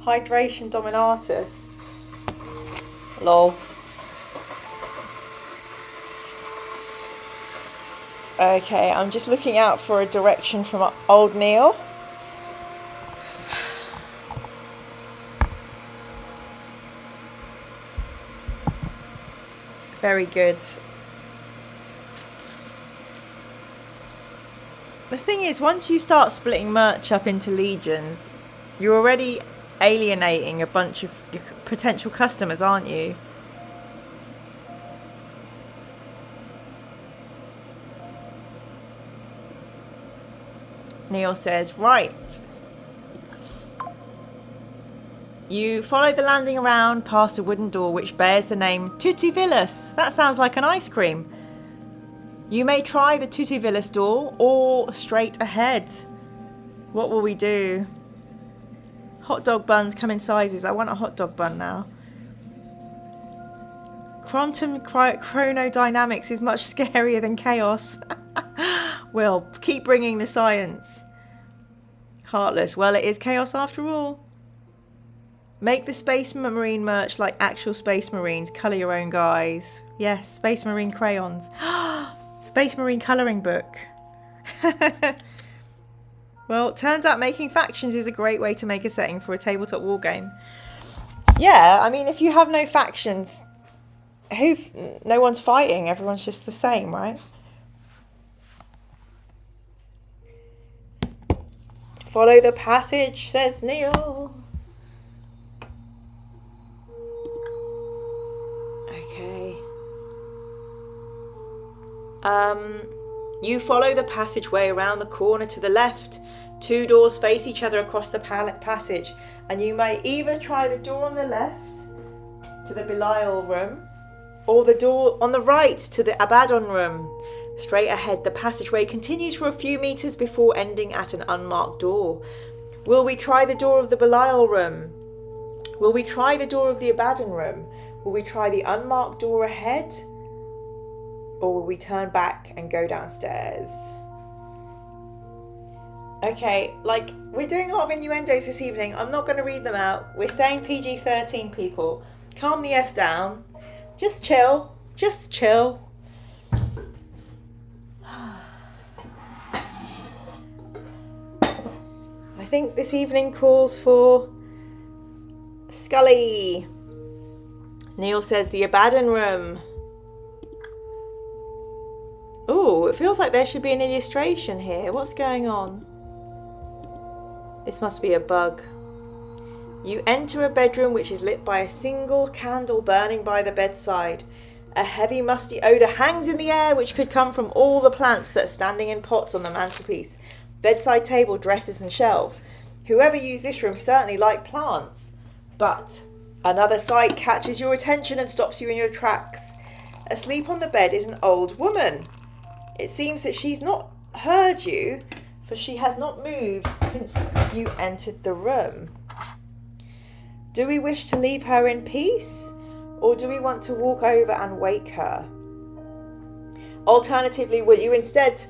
Hydration Dominatus. Lol. Okay, I'm just looking out for a direction from old Neil. Very good. The thing is, once you start splitting merch up into legions, you're already alienating a bunch of your potential customers, aren't you? Neil says, right. You follow the landing around past a wooden door which bears the name Tutti Villas. That sounds like an ice cream. You may try the Tutti Villas door or straight ahead. What will we do? Hot dog buns come in sizes. I want a hot dog bun now. Quantum chronodynamics is much scarier than chaos. Well, keep bringing the science. Heartless. Well, it is chaos after all. Make the Space Marine merch like actual Space Marines. Colour your own guys. Yes, Space Marine crayons. Space Marine colouring book. Well, it turns out making factions is a great way to make a setting for a tabletop wargame. Yeah, I mean, if you have no factions, No one's fighting. Everyone's just the same, right? Follow the passage, says Neil. Okay. You follow the passageway around the corner to the left. 2 doors face each other across the passage, and you may either try the door on the left to the Belial room, or the door on the right to the Abaddon room. Straight ahead, the passageway continues for a few meters before ending at an unmarked door. Will we try the door of the Belial room? Will we try the door of the Abaddon room? Will we try the unmarked door ahead? Or will we turn back and go downstairs? Okay, like, we're doing a lot of innuendos this evening. I'm not going to read them out. We're staying PG-13, people. Calm the F down. Just chill. Just chill. I think this evening calls for Scully. Neil says the Abaddon room. Oh, it feels like there should be an illustration here. What's going on? This must be a bug. You enter a bedroom which is lit by a single candle burning by the bedside. A heavy musty odour hangs in the air which could come from all the plants that are standing in pots on the mantelpiece, bedside table, dressers and shelves. Whoever used this room certainly liked plants. But another sight catches your attention and stops you in your tracks. Asleep on the bed is an old woman. It seems that she's not heard you, for she has not moved since you entered the room. Do we wish to leave her in peace, or do we want to walk over and wake her? Alternatively, will you instead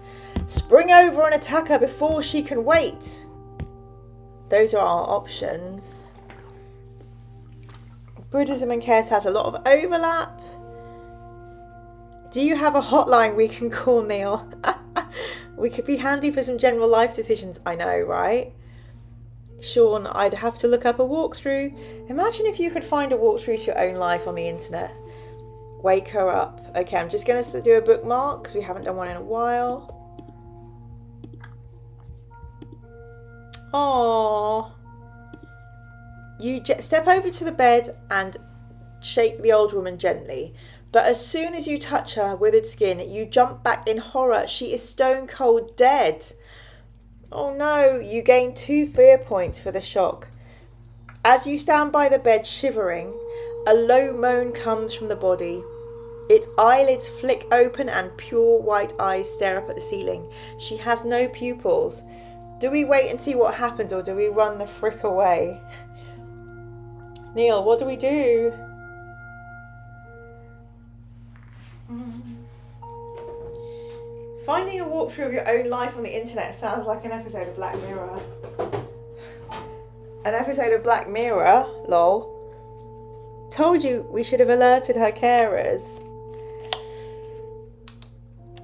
spring over and attack her before she can wait? Those are our options. Buddhism and chaos has a lot of overlap. Do you have a hotline we can call, Neil? We could be handy for some general life decisions. I know, right? Sean, I'd have to look up a walkthrough. Imagine if you could find a walkthrough to your own life on the internet. Wake her up. Okay, I'm just going to do a bookmark because we haven't done one in a while. Aww. You step over to the bed and shake the old woman gently. But as soon as you touch her withered skin, you jump back in horror. She is stone cold dead. Oh no, you gain 2 fear points for the shock. As you stand by the bed shivering, a low moan comes from the body. Its eyelids flick open and pure white eyes stare up at the ceiling. She has no pupils. Do we wait and see what happens, or do we run the frick away? Neil, what do we do? Finding a walkthrough of your own life on the internet sounds like an episode of Black Mirror. An episode of Black Mirror, lol. Told you we should have alerted her carers.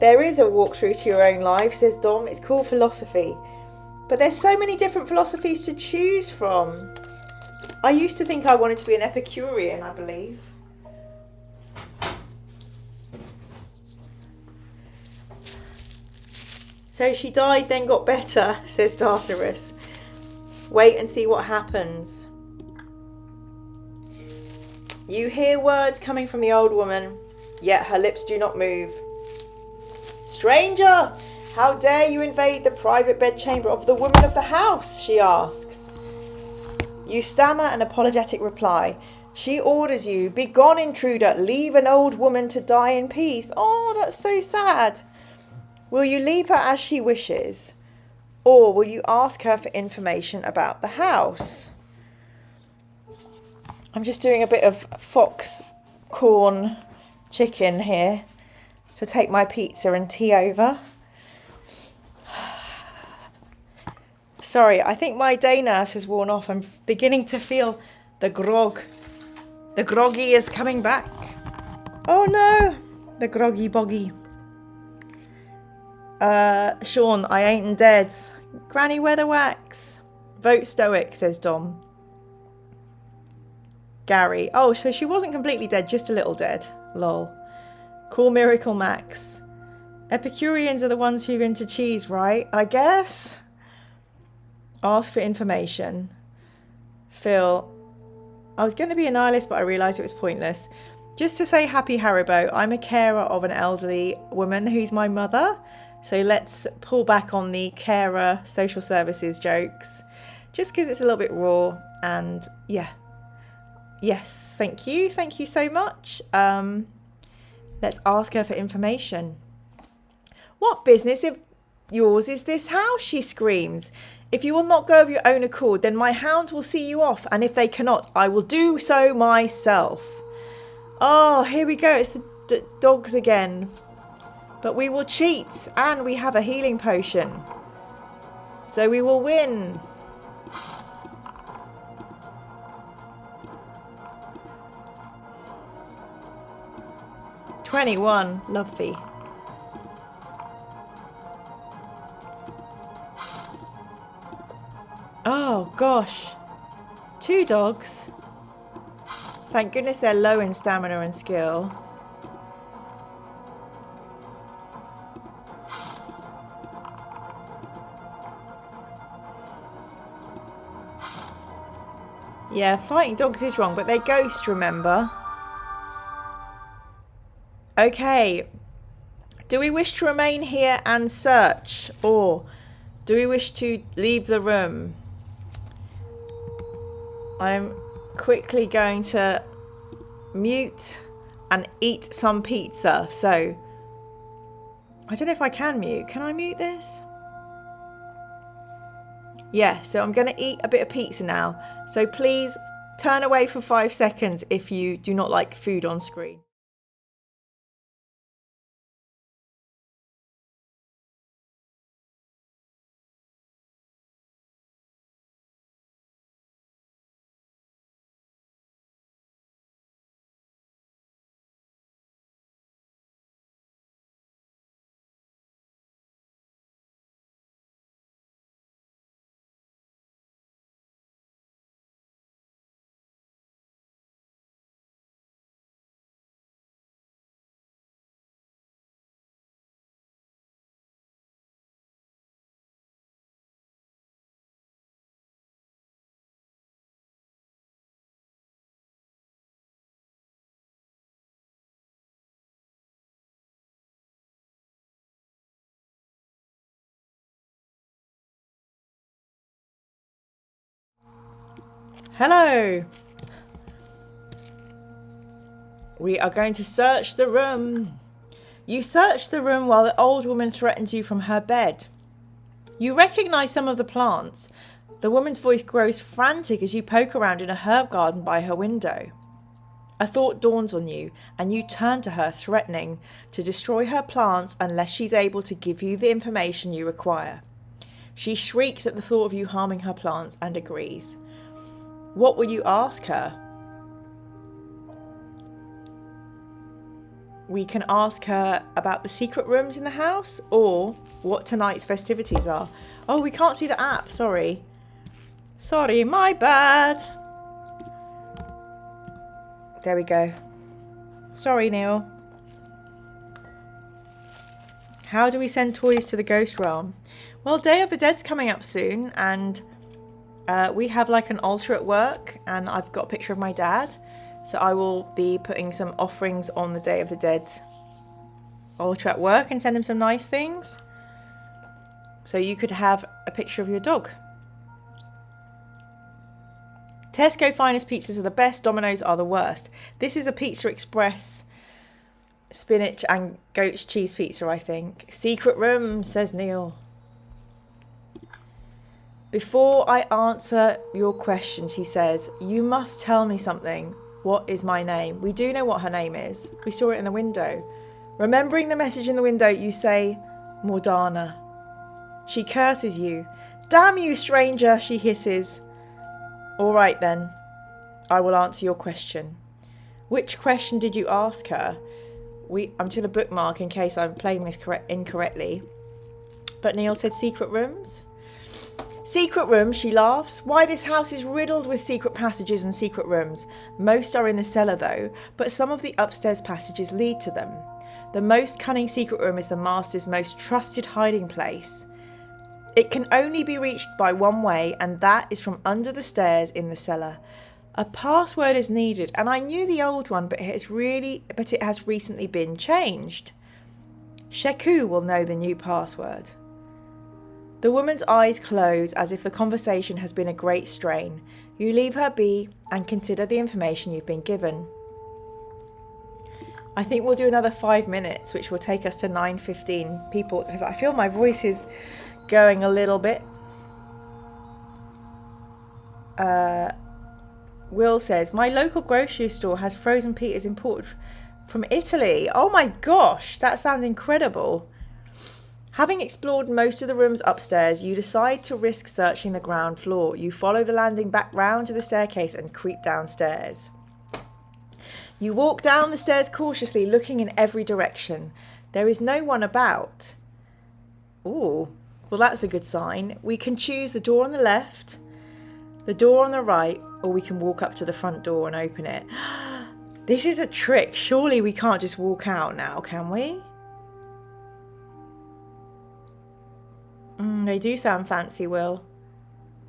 There is a walkthrough to your own life, says Dom. It's called philosophy. But there's so many different philosophies to choose from. I used to think I wanted to be an Epicurean, I believe. So she died, then got better, says Tartarus. Wait and see what happens. You hear words coming from the old woman, yet her lips do not move. Stranger, how dare you invade the private bedchamber of the woman of the house, she asks. You stammer an apologetic reply. She orders you, begone intruder, leave an old woman to die in peace. Oh, that's so sad. Will you leave her as she wishes, or will you ask her for information about the house? I'm just doing a bit of fox corn chicken here to take my pizza and tea over. Sorry, I think my day nurse has worn off. I'm beginning to feel the grog. The groggy is coming back. Oh no, the groggy boggy. Sean, I ain't dead. Granny Weatherwax. Vote stoic, says Dom. Gary. Oh, so she wasn't completely dead, just a little dead. Lol. Cool Miracle Max. Epicureans are the ones who are into cheese, right? I guess. Ask for information. Phil. I was going to be a nihilist, but I realised it was pointless. Just to say happy Haribo, I'm a carer of an elderly woman who's my mother. So let's pull back on the carer social services jokes. Just because it's a little bit raw. And yeah. Yes, thank you. Thank you so much. Let's ask her for information. What business of yours is this house? She screams. If you will not go of your own accord, then my hounds will see you off. And if they cannot, I will do so myself. Oh, here we go. It's the dogs again. But we will cheat. And we have a healing potion. So we will win. $21. Lovely. Oh, gosh. 2 dogs. Thank goodness they're low in stamina and skill. Yeah, fighting dogs is wrong, but they ghost, remember? Okay. Do we wish to remain here and search? Or do we wish to leave the room? I'm quickly going to mute and eat some pizza. So, I don't know if I can mute. Can I mute this? Yeah, so I'm going to eat a bit of pizza now. So please turn away for 5 seconds if you do not like food on screen. Hello. We are going to search the room. You search the room while the old woman threatens you from her bed. You recognise some of the plants. The woman's voice grows frantic as you poke around in a herb garden by her window. A thought dawns on you, and you turn to her, threatening to destroy her plants unless she's able to give you the information you require. She shrieks at the thought of you harming her plants and agrees. What will you ask her? We can ask her about the secret rooms in the house or what tonight's festivities are. Oh, we can't see the app. Sorry. Sorry, my bad. There we go. Sorry, Neil. How do we send toys to the ghost realm? Well, Day of the Dead's coming up soon, and we have like an altar at work, and I've got a picture of my dad. So I will be putting some offerings on the Day of the Dead altar at work and send him some nice things. So you could have a picture of your dog. Tesco finest pizzas are the best, Domino's are the worst. This is a Pizza Express spinach and goat's cheese pizza, I think. Secret room, says Neil. Before I answer your questions, he says, you must tell me something. What is my name? We do know what her name is. We saw it in the window. Remembering the message in the window, you say, Morgana. She curses you. Damn you, stranger, she hisses. All right then, I will answer your question. Which question did you ask her? I'm going to bookmark in case I'm playing this incorrectly. But Neil said secret rooms. Secret rooms, she laughs. Why, this house is riddled with secret passages and secret rooms. Most are in the cellar though, but some of the upstairs passages lead to them. The most cunning secret room is the master's most trusted hiding place. It can only be reached by one way, and that is from under the stairs in the cellar. A password is needed, and I knew the old one, but it has recently been changed. Sheku will know the new password. The woman's eyes close as if the conversation has been a great strain. You leave her be and consider the information you've been given. I think we'll do another 5 minutes, which will take us to 9:15 people, because I feel my voice is going a little bit. Will says, my local grocery store has frozen pizzas imported from Italy. Oh my gosh, that sounds incredible. Having explored most of the rooms upstairs, you decide to risk searching the ground floor. You follow the landing back round to the staircase and creep downstairs. You walk down the stairs cautiously, looking in every direction. There is no one about. Ooh, well that's a good sign. We can choose the door on the left, the door on the right, or we can walk up to the front door and open it. This is a trick. Surely we can't just walk out now, can we? They do sound fancy, Will.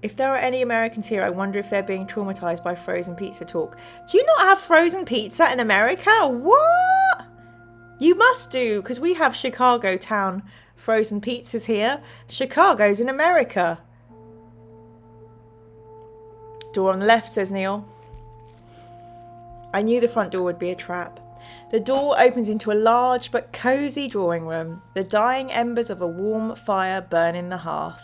If there are any Americans here, I wonder if they're being traumatized by frozen pizza talk. Do you not have frozen pizza in America? What? You must do, because we have Chicago town frozen pizzas here. Chicago's in America. Door on the left, says Neil. I knew the front door would be a trap. The door opens into a large but cosy drawing room. The dying embers of a warm fire burn in the hearth.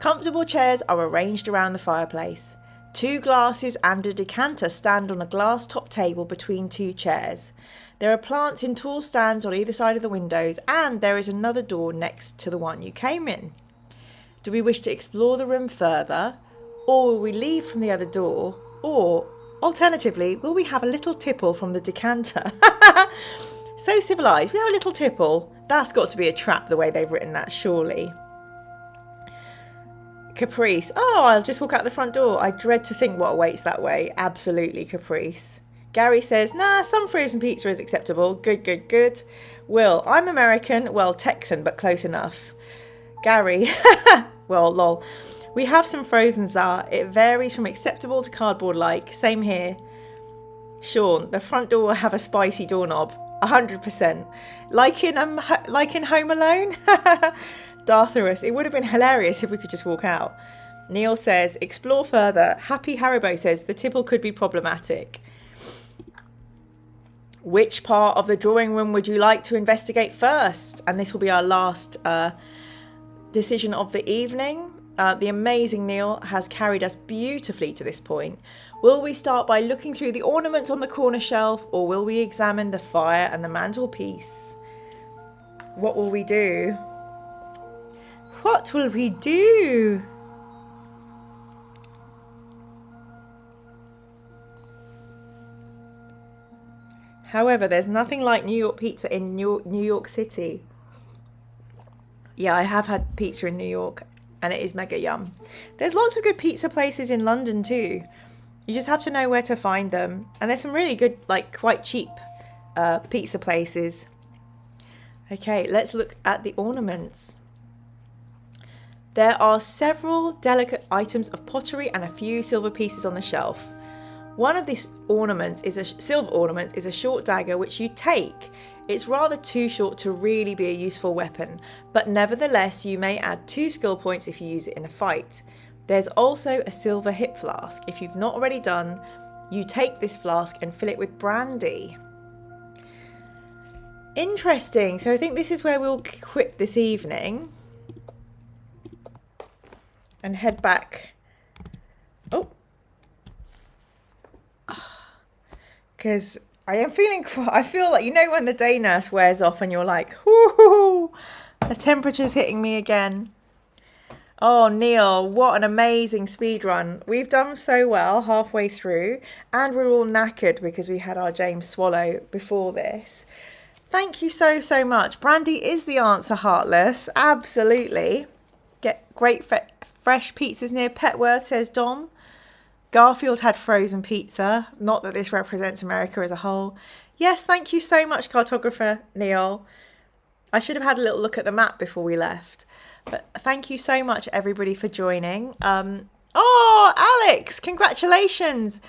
Comfortable chairs are arranged around the fireplace. 2 glasses and a decanter stand on a glass top table between 2 chairs. There are plants in tall stands on either side of the windows, and there is another door next to the one you came in. Do we wish to explore the room further, or will we leave from the other door, or alternatively, will we have a little tipple from the decanter? So civilised. We have a little tipple. That's got to be a trap, the way they've written that, surely. Caprice. Oh, I'll just walk out the front door. I dread to think what awaits that way. Absolutely, Caprice. Gary says, nah, some frozen pizza is acceptable. Good, good, good. Will, I'm American. Well, Texan, but close enough. Gary. Well, lol. We have some frozen Tsar. It varies from acceptable to cardboard-like. Same here. Sean, the front door will have a spicy doorknob. 100%. Like in Home Alone? Dartharus, it would have been hilarious if we could just walk out. Neil says, explore further. Happy Haribo says, the tipple could be problematic. Which part of the drawing room would you like to investigate first? And this will be our last decision of the evening. The amazing Neil has carried us beautifully to this point. Will we start by looking through the ornaments on the corner shelf, or will we examine the fire and the mantelpiece? What will we do? What will we do? However, there's nothing like New York pizza in New York City. Yeah, I have had pizza in New York, and it is mega yum. There's lots of good pizza places in London too. You just have to know where to find them. And there's some really good, like quite cheap pizza places. Okay, let's look at the ornaments. There are several delicate items of pottery and a few silver pieces on the shelf. One of these ornaments is silver ornaments is a short dagger which you take. It's rather too short to really be a useful weapon, but nevertheless you may add 2 skill points if you use it in a fight. There's also a silver hip flask. If you've not already done, you take this flask and fill it with brandy. Interesting. So I think this is where we'll quit this evening and head back. Because I feel like, you know, when the day nurse wears off and you're like, whoo, the temperature's hitting me again. Oh, Neil, what an amazing speed run. We've done so well halfway through, and we're all knackered because we had our James Swallow before this. Thank you so, so much. Brandy is the answer, Heartless. Absolutely. Get great Fresh pizzas near Petworth, says Dom. Garfield had frozen pizza. Not that this represents America as a whole. Yes, thank you so much, Cartographer Neil. I should have had a little look at the map before we left. But thank you so much, everybody, for joining. Oh, Alex, congratulations.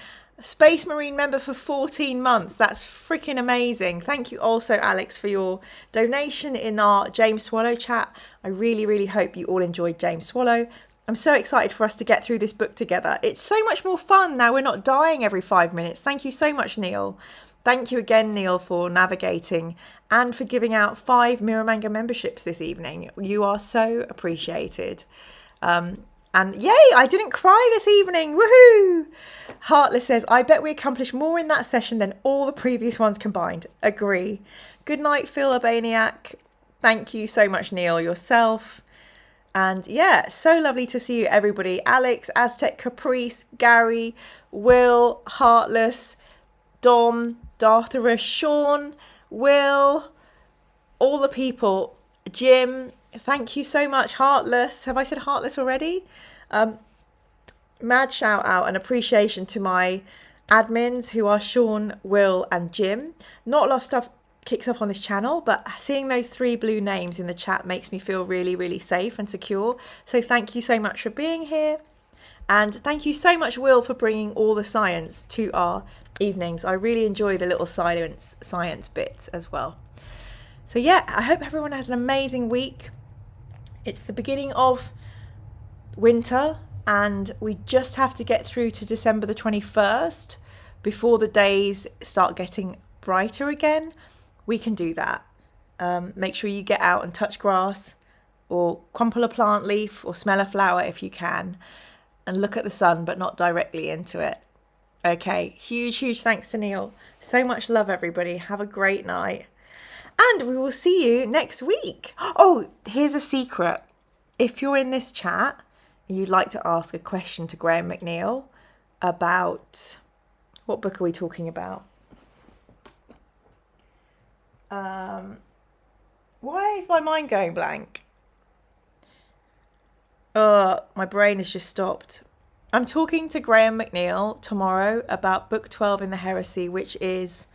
Space Marine member for 14 months. That's freaking amazing. Thank you also, Alex, for your donation in our James Swallow chat. I really, really hope you all enjoyed James Swallow. I'm so excited for us to get through this book together. It's so much more fun now. We're not dying every 5 minutes. Thank you so much, Neil. Thank you again, Neil, for navigating and for giving out 5 Mirror Manga memberships this evening. You are so appreciated. And yay, I didn't cry this evening. Woohoo! Heartless says, I bet we accomplished more in that session than all the previous ones combined. Agree. Good night, Phil Urbaniak. Thank you so much, Neil, yourself. And yeah, so lovely to see you, everybody. Alex, Aztec Caprice, Gary, Will, Heartless, Dom, Darthara, Sean, Will, all the people. Jim, thank you so much. Heartless. Have I said Heartless already? Mad shout out and appreciation to my admins who are Sean, Will and Jim. Not a lot of stuff kicks off on this channel, but seeing those 3 blue names in the chat makes me feel really, really safe and secure. So thank you so much for being here. And thank you so much, Will, for bringing all the science to our evenings. I really enjoy the little science bits as well. So yeah, I hope everyone has an amazing week. It's the beginning of winter and we just have to get through to December the 21st before the days start getting brighter again. We can do that. Make sure you get out and touch grass or crumple a plant leaf or smell a flower if you can and look at the sun but not directly into it. Okay, huge thanks to Neil. So much love, everybody. Have a great night. And we will see you next week. Oh, here's a secret. If you're in this chat and you'd like to ask a question to Graham McNeil about... What book are we talking about? Why is my mind going blank? My brain has just stopped. I'm talking to Graham McNeil tomorrow about book 12 in the Heresy, which is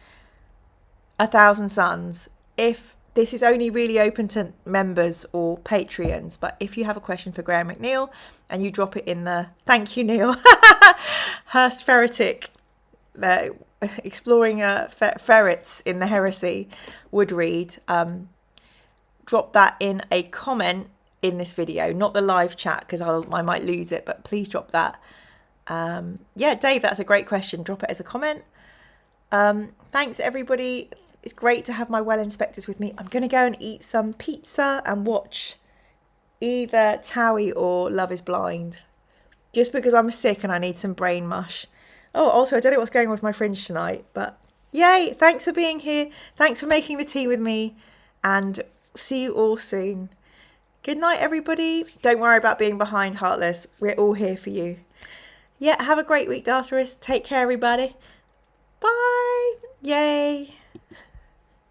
1,000 Suns. If this is only really open to members or Patreons, but if you have a question for Graham McNeil and you drop it in the... Thank you, Neil. Hurst Ferretic, exploring ferrets in the Heresy, would read. Drop that in a comment in this video, not the live chat because I might lose it, but please drop that. Yeah, Dave, that's a great question. Drop it as a comment. Thanks, everybody. It's great to have my well inspectors with me. I'm going to go and eat some pizza and watch either Towie or Love is Blind, just because I'm sick and I need some brain mush. Oh, also, I don't know what's going on with my fringe tonight, but yay, thanks for being here. Thanks for making the tea with me, and see you all soon. Good night, everybody. Don't worry about being behind, Heartless. We're all here for you. Yeah, have a great week, Dartharis. Take care, everybody. Bye. Yay.